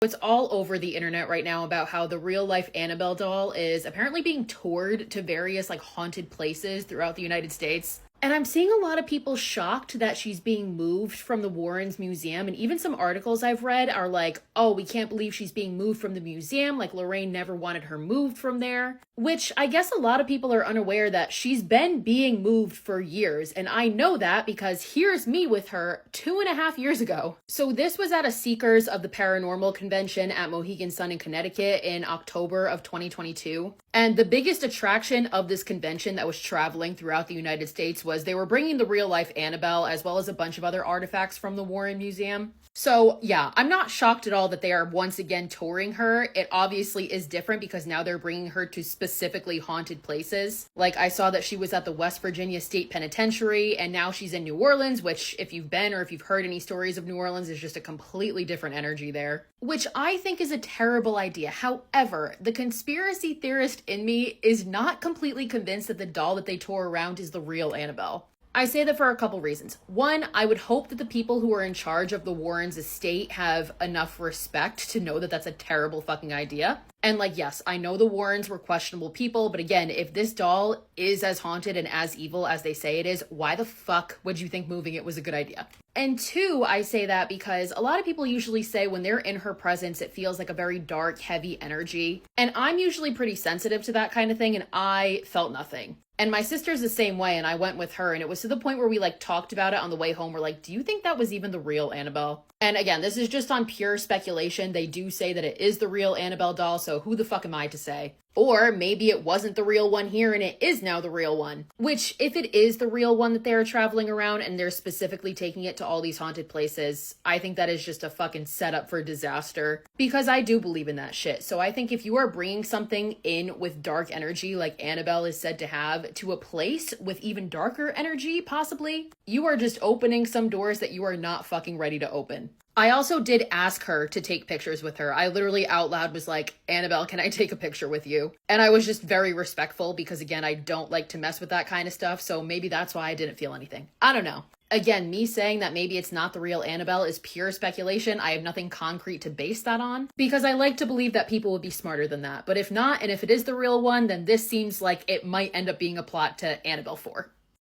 It's all over the internet right now about how the real life Annabelle doll is apparently being toured to various like haunted places throughout the United States. And I'm seeing a lot of people shocked that she's being moved from the Warrens Museum. And even some articles I've read are like, oh, we can't believe she's being moved from the museum. Like Lorraine never wanted her moved from there. Which I guess a lot of people are unaware that she's been being moved for years. And I know that because here's me with her 2.5 years ago. So this was at a Seekers of the Paranormal convention at Mohegan Sun in Connecticut in October of 2022. And the biggest attraction of this convention that was traveling throughout the United States was they were bringing the real life Annabelle as well as a bunch of other artifacts from the Warren Museum. So yeah, I'm not shocked at all that they are once again touring her. It obviously is different because now they're bringing her to specifically haunted places. Like I saw that she was at the West Virginia State Penitentiary and now she's in New Orleans, which if you've been or if you've heard any stories of New Orleans is just a completely different energy there, which I think is a terrible idea. However, the conspiracy theorist in me is not completely convinced that the doll that they tore around is the real Annabelle. I say that for a couple reasons. One, I would hope that the people who are in charge of the Warrens' estate have enough respect to know that that's a terrible fucking idea. And like, yes, I know the Warrens were questionable people, but again, if this doll is as haunted and as evil as they say it is, why the fuck would you think moving it was a good idea? And two, I say that because a lot of people usually say when they're in her presence, it feels like a very dark, heavy energy. And I'm usually pretty sensitive to that kind of thing, and I felt nothing. And my sister's the same way, and I went with her, and it was to the point where we like talked about it on the way home. We're like, do you think that was even the real Annabelle? And again, this is just on pure speculation. They do say that it is the real Annabelle doll, so who the fuck am I to say? Or maybe it wasn't the real one here and it is now the real one. Which, if it is the real one that they're traveling around and they're specifically taking it to all these haunted places, I think that is just a fucking setup for disaster. Because I do believe in that shit. So I think if you are bringing something in with dark energy, like Annabelle is said to have, to a place with even darker energy, possibly, you are just opening some doors that you are not fucking ready to open. I also did ask her to take pictures with her. I literally out loud was like, Annabelle, can I take a picture with you? And I was just very respectful because, again, I don't like to mess with that kind of stuff. So maybe that's why I didn't feel anything. I don't know. Again, me saying that maybe it's not the real Annabelle is pure speculation. I have nothing concrete to base that on because I like to believe that people would be smarter than that. But if not, and if it is the real one, then this seems like it might end up being a plot to Annabelle 4.